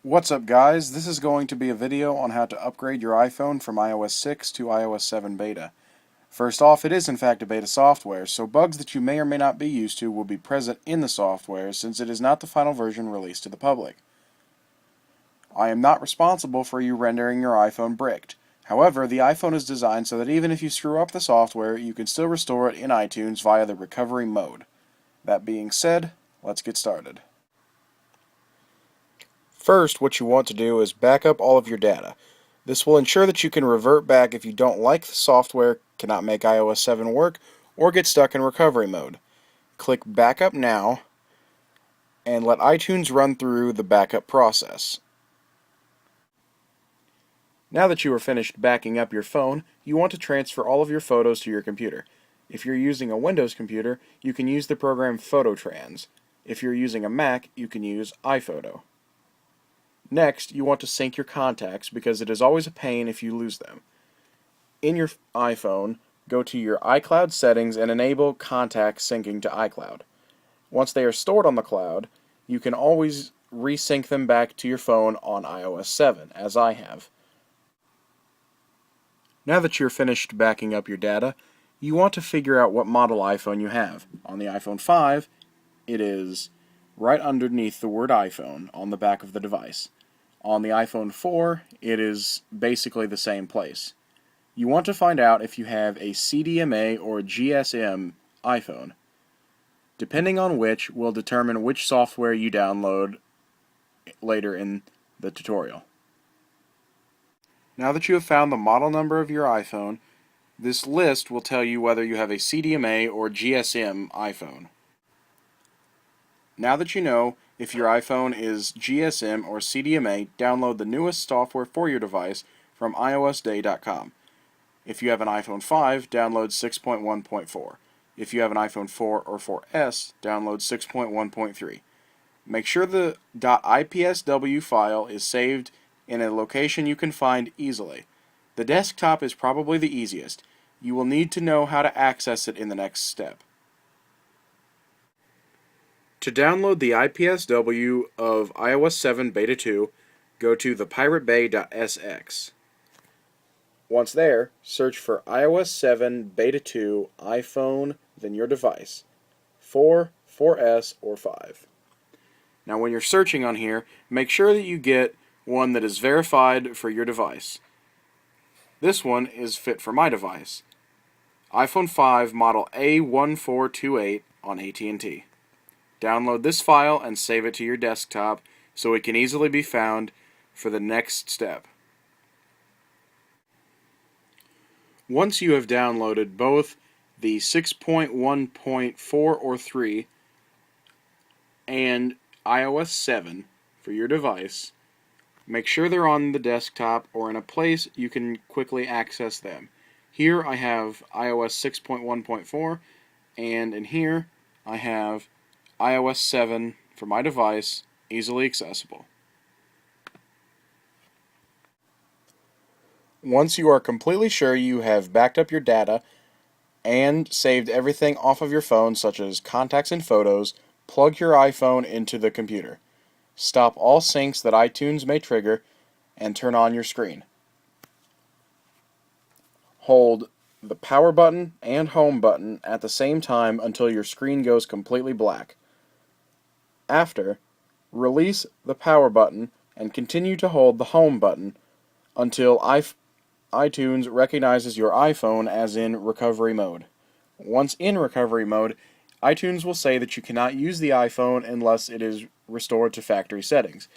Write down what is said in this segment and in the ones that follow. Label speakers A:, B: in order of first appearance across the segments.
A: What's up guys, this is going to be a video on how to upgrade your iPhone from iOS 6 to iOS 7 beta. First off, it is in fact a beta software, so bugs that you may or may not be used to will be present in the software since it is not the final version released to the public. I am not responsible for you rendering your iPhone bricked. However, the iPhone is designed so that even if you screw up the software, you can still restore it in iTunes via the recovery mode. That being said, let's get started. First, what you want to do is back up all of your data. This will ensure that you can revert back if you don't like the software, cannot make iOS 7 work, or get stuck in recovery mode. Click Backup Now, and let iTunes run through the backup process. Now that you are finished backing up your phone, you want to transfer all of your photos to your computer. If you're using a Windows computer, you can use the program PhotoTrans. If you're using a Mac, you can use iPhoto. Next, you want to sync your contacts because it is always a pain if you lose them. In your iPhone, go to your iCloud settings and enable contact syncing to iCloud. Once they are stored on the cloud, you can always resync them back to your phone on iOS 7, as I have. Now that you're finished backing up your data, you want to figure out what model iPhone you have. On the iPhone 5, it is right underneath the word iPhone on the back of the device. On the iPhone 4, it is basically the same place. You want to find out if you have a CDMA or GSM iPhone. Depending on which will determine which software you download later in the tutorial. Now that you have found the model number of your iPhone, this list will tell you whether you have a CDMA or GSM iPhone. Now that you know if your iPhone is GSM or CDMA, download the newest software for your device from iosday.com. If you have an iPhone 5, download 6.1.4. If you have an iPhone 4 or 4S, download 6.1.3. Make sure the .ipsw file is saved in a location you can find easily. The desktop is probably the easiest. You will need to know how to access it in the next step. To download the IPSW of iOS 7 Beta 2, go to thepiratebay.sx. Once there, search for iOS 7 Beta 2 iPhone, then your device, 4, 4S, or 5. Now when you're searching on here, make sure that you get one that is verified for your device. This one is fit for my device, iPhone 5 model A1428 on AT&T. Download this file and save it to your desktop so it can easily be found for the next step. Once you have downloaded both the 6.1.4 or 3 and iOS 7 for your device, make sure they're on the desktop or in a place you can quickly access them. Here I have iOS 6.1.4 and in here I have iOS 7 for my device, easily accessible. Once you are completely sure you have backed up your data and saved everything off of your phone, such as contacts and photos, plug your iPhone into the computer. Stop all syncs that iTunes may trigger and turn on your screen. Hold the power button and home button at the same time until your screen goes completely black. After, release the power button and continue to hold the home button until iTunes recognizes your iPhone as in recovery mode. Once in recovery mode, iTunes will say that you cannot use the iPhone unless it is restored to factory settings.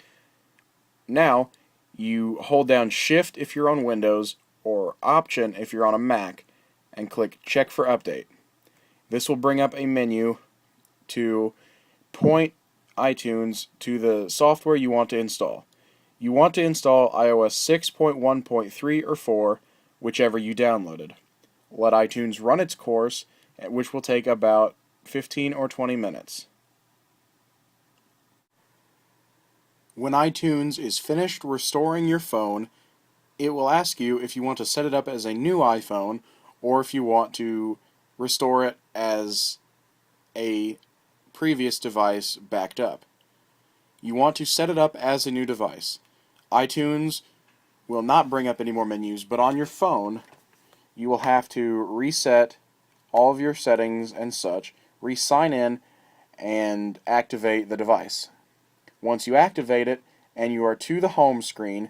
A: Now, you hold down Shift if you're on Windows or Option if you're on a Mac and click Check for Update. This will bring up a menu to point iTunes to the software you want to install. You want to install iOS 6.1.3 or 4, whichever you downloaded. Let iTunes run its course, which will take about 15 or 20 minutes. When iTunes is finished restoring your phone, it will ask you if you want to set it up as a new iPhone or if you want to restore it as a previous device backed up. you want to set it up as a new device. iTunes will not bring up any more menus, but on your phone, you will have to reset all of your settings and such, re-sign in, and activate the device. Once you activate it and you are to the home screen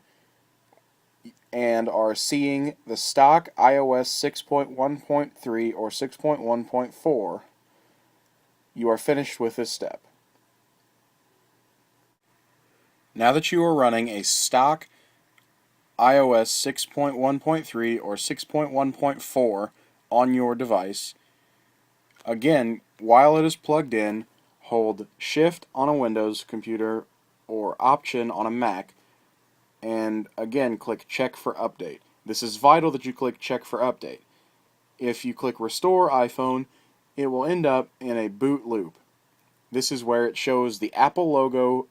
A: and are seeing the stock iOS 6.1.3 or 6.1.4, you are finished with this step. Now that you are running a stock iOS 6.1.3 or 6.1.4 on your device, again, while it is plugged in, hold Shift on a Windows computer or Option on a Mac, and again click Check for Update. This is vital that you click Check for Update. If you click Restore iPhone, it will end up in a boot loop. This is where it shows the Apple logo,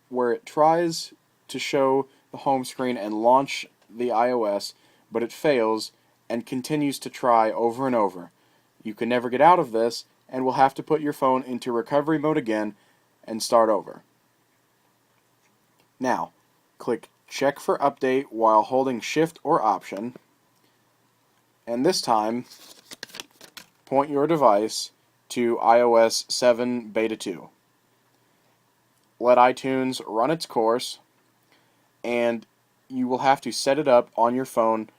A: where it tries to show the home screen and launch the iOS, but it fails and continues to try over and over. You can never get out of this and will have to put your phone into recovery mode again and start over. Now, click Check for Update while holding Shift or Option, and this time, point your device to iOS 7 Beta 2. Let iTunes run its course, and you will have to set it up on your phone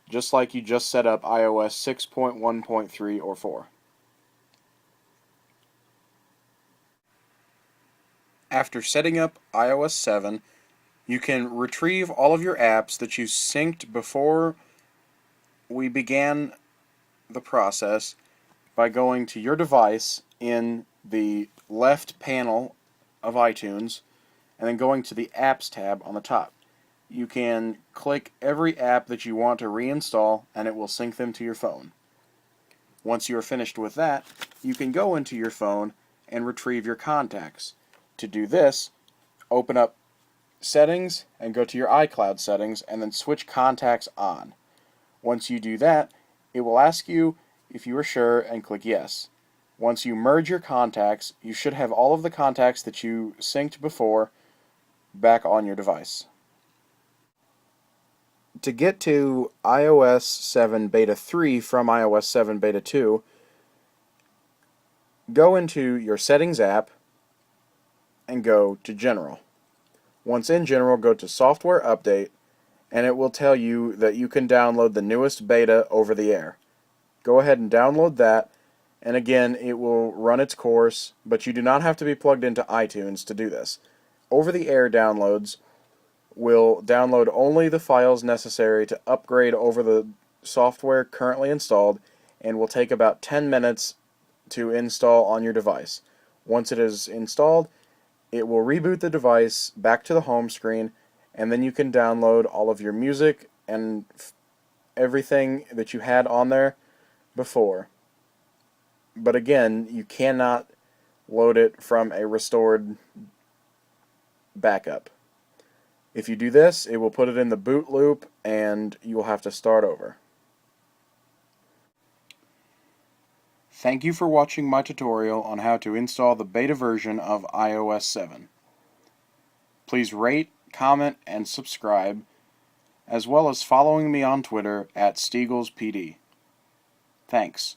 A: just like you just set up iOS 6.1.3 or 4. After setting up iOS 7, you can retrieve all of your apps that you synced before we began the process by going to your device in the left panel of iTunes and then going to the Apps tab on the top. You can click every app that you want to reinstall and it will sync them to your phone. Once you are finished with that, you can go into your phone and retrieve your contacts. To do this, open up Settings and go to your iCloud settings and then switch contacts on. Once you do that, it will ask you if you are sure and click yes. Once you merge your contacts, you should have all of the contacts that you synced before back on your device. To get to iOS 7 Beta 3 from iOS 7 Beta 2, go into your Settings app and go to General. Once in General, go to Software Update, and it will tell you that you can download the newest beta over the air. Go ahead and download that, and again, it will run its course, but you do not have to be plugged into iTunes to do this. Over-the-air downloads will download only the files necessary to upgrade over the software currently installed, and will take about 10 minutes to install on your device. Once it is installed, it will reboot the device back to the home screen, and then you can download all of your music and everything that you had on there before. But again, you cannot load it from a restored backup. If you do this, it will put it in the boot loop and you will have to start over. Thank you for watching my tutorial on how to install the beta version of iOS 7. Please rate, comment, and subscribe, as well as following me on Twitter @StieglesPD. Thanks.